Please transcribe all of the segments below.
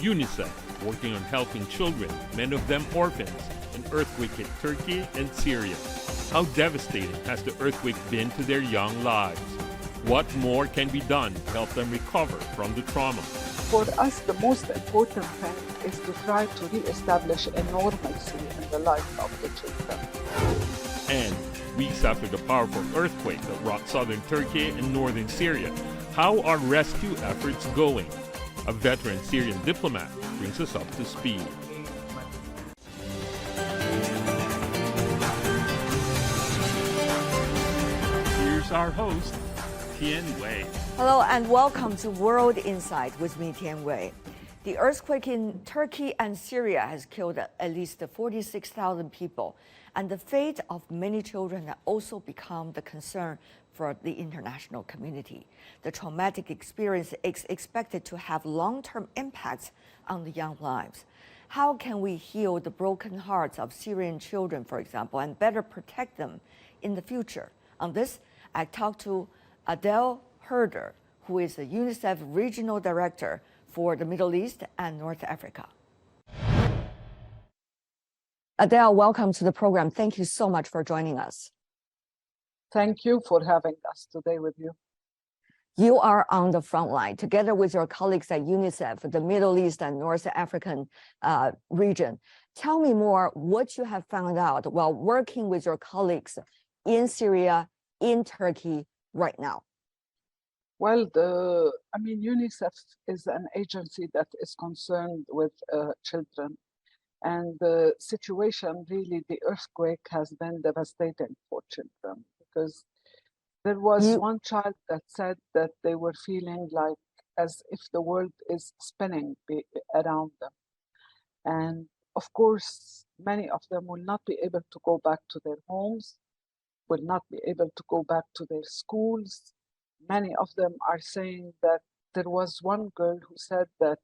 UNICEF, working on helping children, many of them orphans, in earthquake hit Turkey and Syria. How devastating has the earthquake been to their young lives? What more can be done to help them recover from the trauma? For us, the most important thing is to try to re-establish a normalcy in the life of the children. And weeks after the powerful earthquake that rocked southern Turkey and northern Syria, how are rescue efforts going? A veteran Syrian diplomat brings us up to speed. Here's our host, Tian. Hello and welcome to World Insight with me, Tian. The earthquake in Turkey and Syria has killed at least 46,000 people, and the fate of many children has also become the concern for the international community. The traumatic experience is expected to have long-term impacts on the young lives. How can we heal the broken hearts of Syrian children, for example, and better protect them in the future? On this, I talked to Adele Khodr, who is the UNICEF Regional Director for the Middle East and North Africa. Adele, welcome to the program. Thank you so much for joining us. Thank you for having us today with you. You are on the front line, together with your colleagues at UNICEF, the Middle East and North African region. Tell me more what you have found out while working with your colleagues in Syria, in Turkey right now. Well, UNICEF is an agency that is concerned with children. And the situation, really, the earthquake has been devastating for children, because there was one child that said that they were feeling like as if the world is spinning around them. And of course, many of them will not be able to go back to their homes, will not be able to go back to their schools. Many of them are saying that there was one girl who said that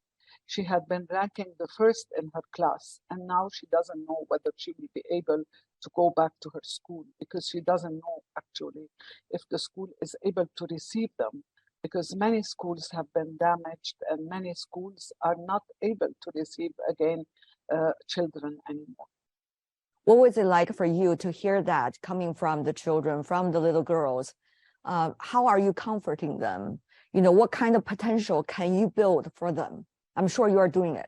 she had been ranking the first in her class, and now she doesn't know whether she will be able to go back to her school, because she doesn't know actually if the school is able to receive them, because many schools have been damaged and many schools are not able to receive again children anymore. What was it like for you to hear that coming from the children, from the little girls? How are you comforting them? You know, what kind of potential can you build for them? I'm sure you are doing it.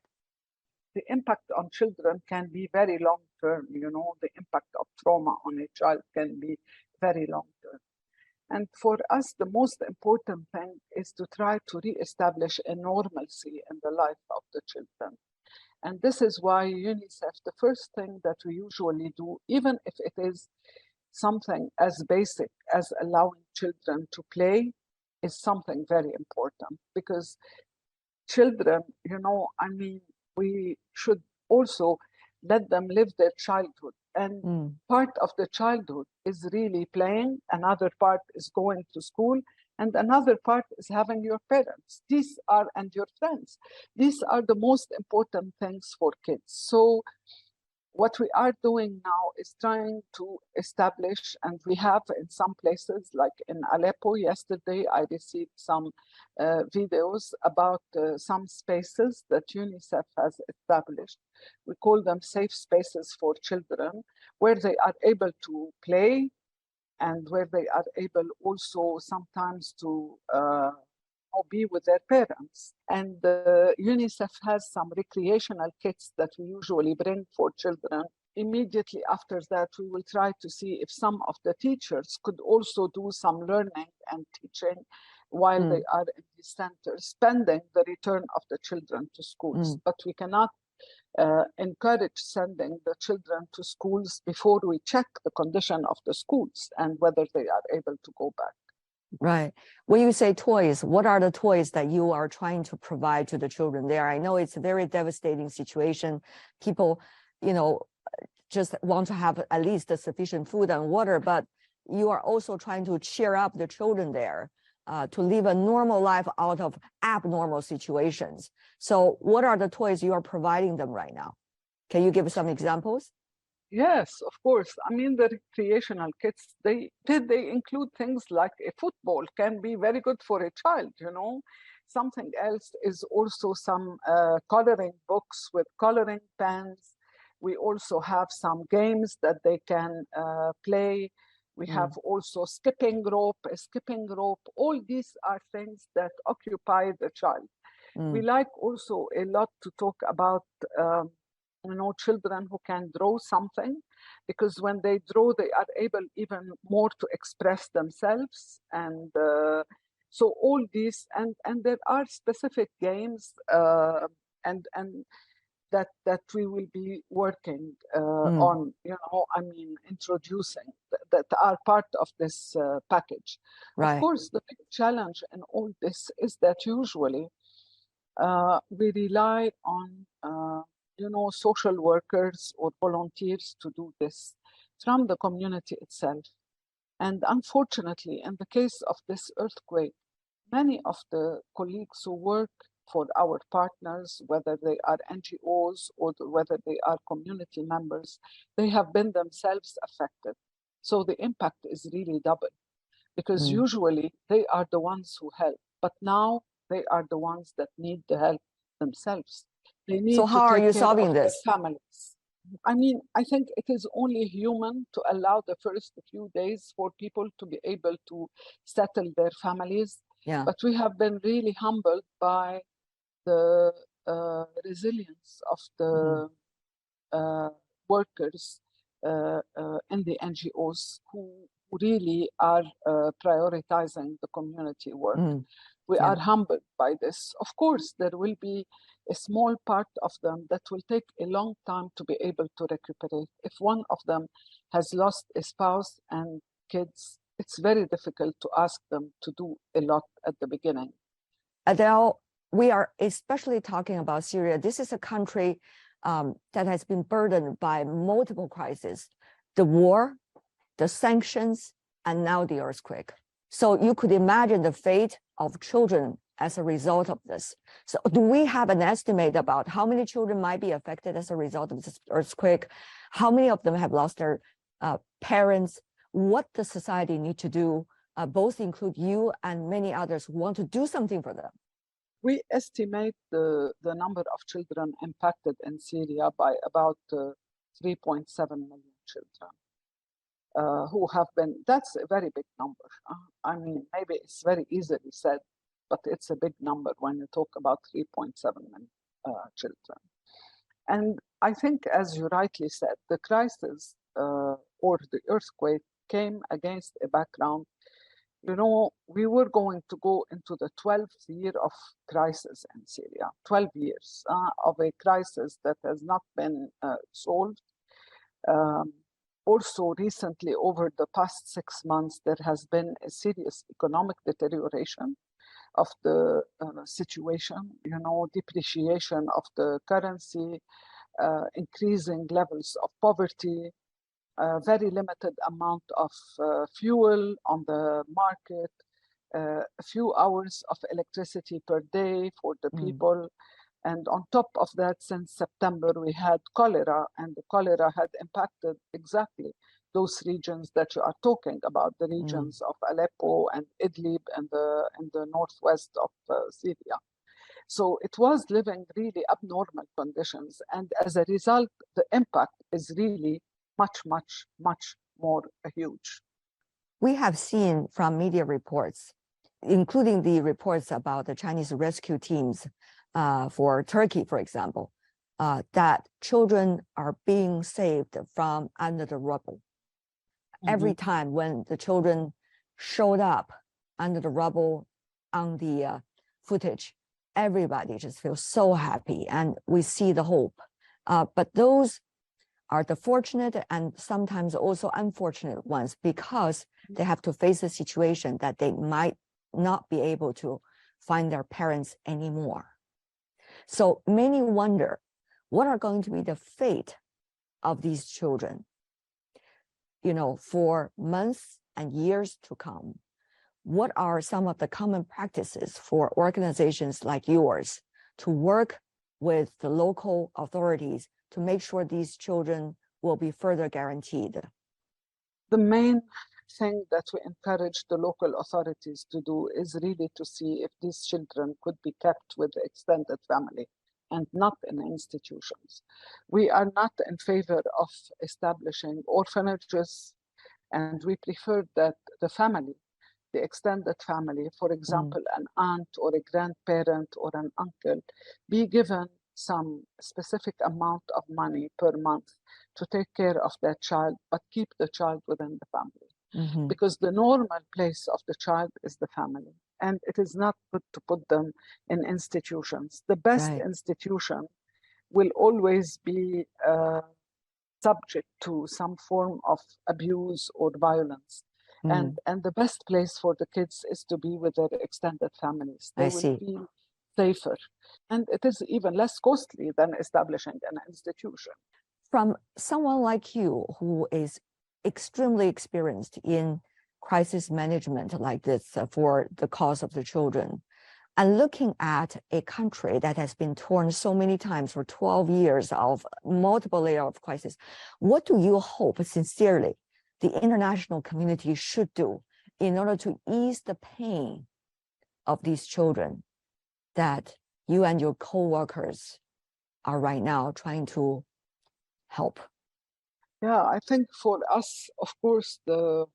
The impact on children can be very long-term. You know, the impact of trauma on a child can be very long-term. And for us, the most important thing is to try to re-establish a normalcy in the life of the children. And this is why UNICEF, the first thing that we usually do, even if it is something as basic as allowing children to play, is something very important, because children, we should also let them live their childhood. And part of the childhood is really playing, another part is going to school, and another part is having your parents. And your friends. These are the most important things for kids. So what we are doing now is trying to establish, and we have in some places, like in Aleppo yesterday, I received some videos about some spaces that UNICEF has established. We call them safe spaces for children, where they are able to play and where they are able also sometimes to be with their parents. And UNICEF has some recreational kits that we usually bring for children. Immediately after that, we will try to see if some of the teachers could also do some learning and teaching while they are in these centers, pending the return of the children to schools. But we cannot encourage sending the children to schools before we check the condition of the schools and whether they are able to go back. Right. When you say toys, what are the toys that you are trying to provide to the children there? I know it's a very devastating situation. People, just want to have at least sufficient food and water, but you are also trying to cheer up the children there to live a normal life out of abnormal situations. So what are the toys you are providing them right now? Can you give some examples? Yes, of course. The recreational kits, they include things like a football can be very good for a child, Something else is also some coloring books with coloring pens. We also have some games that they can play. We have also skipping rope, a skipping rope. All these are things that occupy the child. We like also a lot to talk about, children who can draw something, because when they draw, they are able even more to express themselves. And so all these, and there are specific games and that we will be working on, introducing that are part of this package. Right. Of course, the big challenge in all this is that usually we rely on, social workers or volunteers to do this from the community itself. And unfortunately, in the case of this earthquake, many of the colleagues who work for our partners, whether they are NGOs or whether they are community members, they have been themselves affected. So the impact is really double, because usually they are the ones who help, but now they are the ones that need the help themselves. They need So how are you solving this? Families. I think it is only human to allow the first few days for people to be able to settle their families. Yeah. But we have been really humbled by the resilience of the workers in the NGOs who really are prioritizing the community work. We are humbled by this. Of course, there will be a small part of them that will take a long time to be able to recuperate. If one of them has lost a spouse and kids, it's very difficult to ask them to do a lot at the beginning. Adele, we are especially talking about Syria. This is a country that has been burdened by multiple crises: the war, the sanctions, and now the earthquake. So you could imagine the fate of children as a result of this. So do we have an estimate about how many children might be affected as a result of this earthquake? How many of them have lost their parents? What the society need to do, both include you and many others who want to do something for them? We estimate the number of children impacted in Syria by about 3.7 million children who have been, that's a very big number. Maybe it's very easily said, but it's a big number when you talk about 3.7 million children. And I think, as you rightly said, the crisis or the earthquake came against a background. We were going to go into the 12th year of crisis in Syria, 12 years of a crisis that has not been solved. Also, recently, over the past 6 months, there has been a serious economic deterioration of the situation, depreciation of the currency, increasing levels of poverty, very limited amount of fuel on the market, a few hours of electricity per day for the people. And on top of that, since September, we had cholera, and the cholera had impacted exactly those regions that you are talking about, the regions of Aleppo and Idlib and in the northwest of Syria. So it was living really abnormal conditions. And as a result, the impact is really much, much, much more huge. We have seen from media reports, including the reports about the Chinese rescue teams for Turkey, for example, that children are being saved from under the rubble. Every time when the children showed up under the rubble on the footage, everybody just feels so happy, and we see the hope. But those are the fortunate and sometimes also unfortunate ones, because they have to face a situation that they might not be able to find their parents anymore. So many wonder, what are going to be the fate of these children, for months and years to come? What are some of the common practices for organizations like yours to work with the local authorities to make sure these children will be further guaranteed? The main thing that we encourage the local authorities to do is really to see if these children could be kept with the extended family and not in institutions. We are not in favor of establishing orphanages, and we prefer that the family, the extended family, for example, an aunt or a grandparent or an uncle, be given some specific amount of money per month to take care of their child, but keep the child within the family. Because the normal place of the child is the family. And it is not good to put them in institutions. The best institution will always be subject to some form of abuse or violence. And the best place for the kids is to be with their extended families. They will feel safer. And it is even less costly than establishing an institution. From someone like you who is extremely experienced in crisis management like this for the cause of the children, and looking at a country that has been torn so many times for 12 years of multiple layers of crisis, what do you hope sincerely the international community should do in order to ease the pain of these children that you and your co-workers are right now trying to help? Yeah, I think for us, of course, the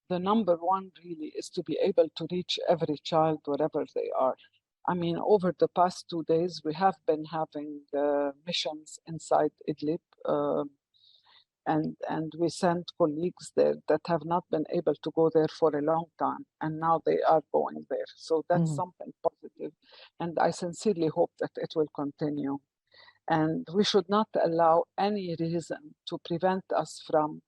number one really is to be able to reach every child wherever they are. I mean, over the past 2 days, we have been having missions inside Idlib, and we sent colleagues there that have not been able to go there for a long time, and now they are going there. So that's something positive, and I sincerely hope that it will continue. And we should not allow any reason to prevent us from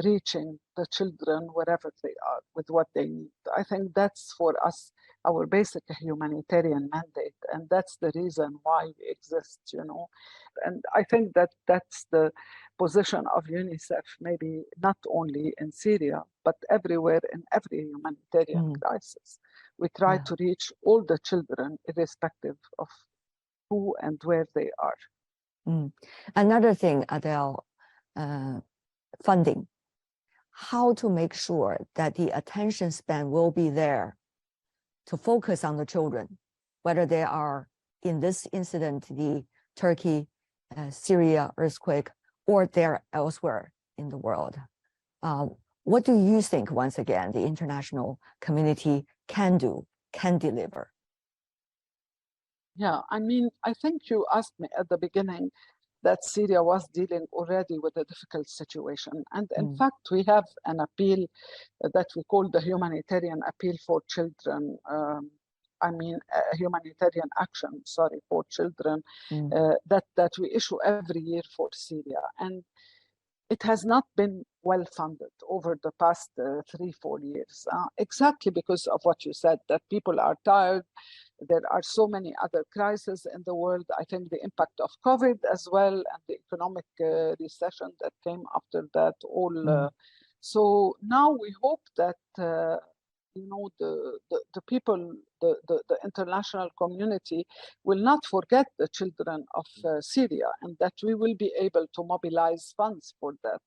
reaching the children wherever they are with what they need. I think that's for us our basic humanitarian mandate, and that's the reason why we exist, you know. And I think that that's the position of UNICEF, maybe not only in Syria, but everywhere in every humanitarian crisis. We try to reach all the children, irrespective of who and where they are. Another thing, Adele, funding. How to make sure that the attention span will be there to focus on the children, whether they are in this incident, the Turkey, Syria earthquake, or they're elsewhere in the world. What do you think, once again, the international community can do, can deliver? Yeah, I mean, I think you asked me at the beginning that Syria was dealing already with a difficult situation. And in fact, we have an appeal that we call the Humanitarian Appeal for Children. A humanitarian action, for children, that we issue every year for Syria. And it has not been well funded over the past 3-4 years, exactly because of what you said, that people are tired. There are so many other crises in the world. I think the impact of COVID as well, and the economic recession that came after that all. So now we hope that the people, the international community will not forget the children of Syria, and that we will be able to mobilize funds for that.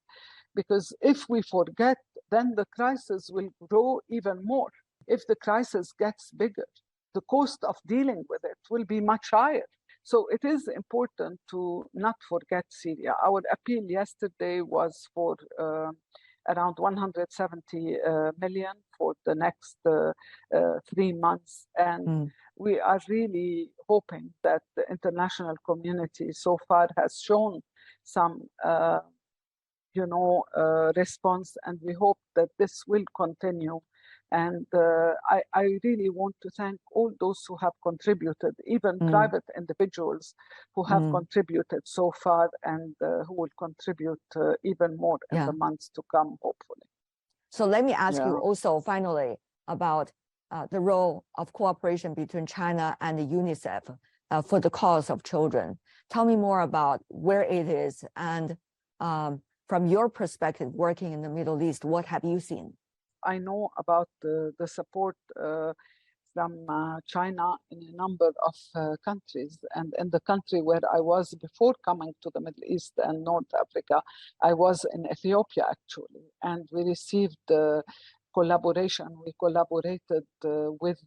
Because if we forget, then the crisis will grow even more. If the crisis gets bigger, the cost of dealing with it will be much higher. So it is important to not forget Syria. Our appeal yesterday was for around 170 million for the next 3 months. And we are really hoping that the international community so far has shown some response, and we hope that this will continue. And I really want to thank all those who have contributed, even private individuals who have contributed so far, and who will contribute even more in the months to come, hopefully. So let me ask you also finally about the role of cooperation between China and the UNICEF for the cause of children. Tell me more about where it is, and from your perspective, working in the Middle East, what have you seen? I know about the support from China in a number of countries. And in the country where I was before coming to the Middle East and North Africa, I was in Ethiopia actually. And we received collaboration. We collaborated with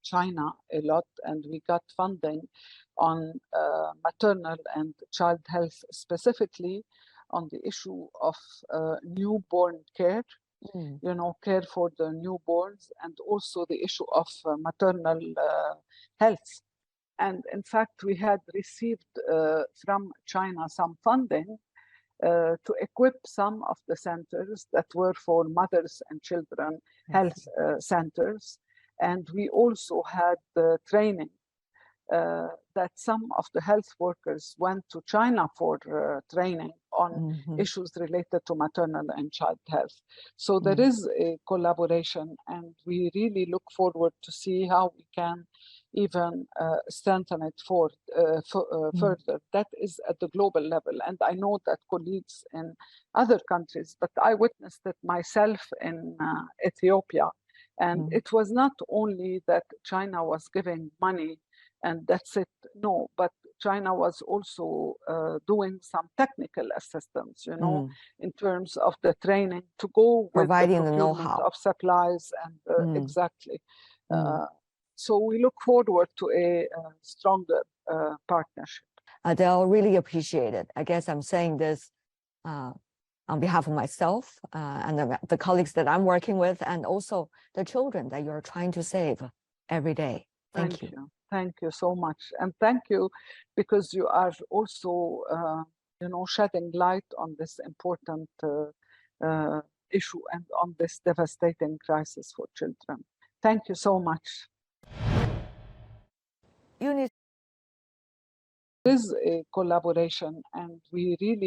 China a lot, and we got funding on maternal and child health, specifically on the issue of newborn care. You know, care for the newborns, and also the issue of maternal health. And in fact, we had received from China some funding to equip some of the centers that were for mothers and children health centers. And we also had training that some of the health workers went to China for training on issues related to maternal and child health. So there is a collaboration, and we really look forward to see how we can even strengthen it further. That is at the global level. And I know that colleagues in other countries, but I witnessed it myself in Ethiopia. And it was not only that China was giving money and that's it. No, but China was also doing some technical assistance, you know, in terms of the training to go with providing the the know-how of supplies and exactly. So we look forward to a stronger partnership. Adele, really appreciate it. I guess I'm saying this on behalf of myself and the colleagues that I'm working with, and also the children that you're trying to save every day. Thank you. Thank you so much. And thank you because you are also, you know, shedding light on this important issue and on this devastating crisis for children. Thank you so much. There is a collaboration, and we really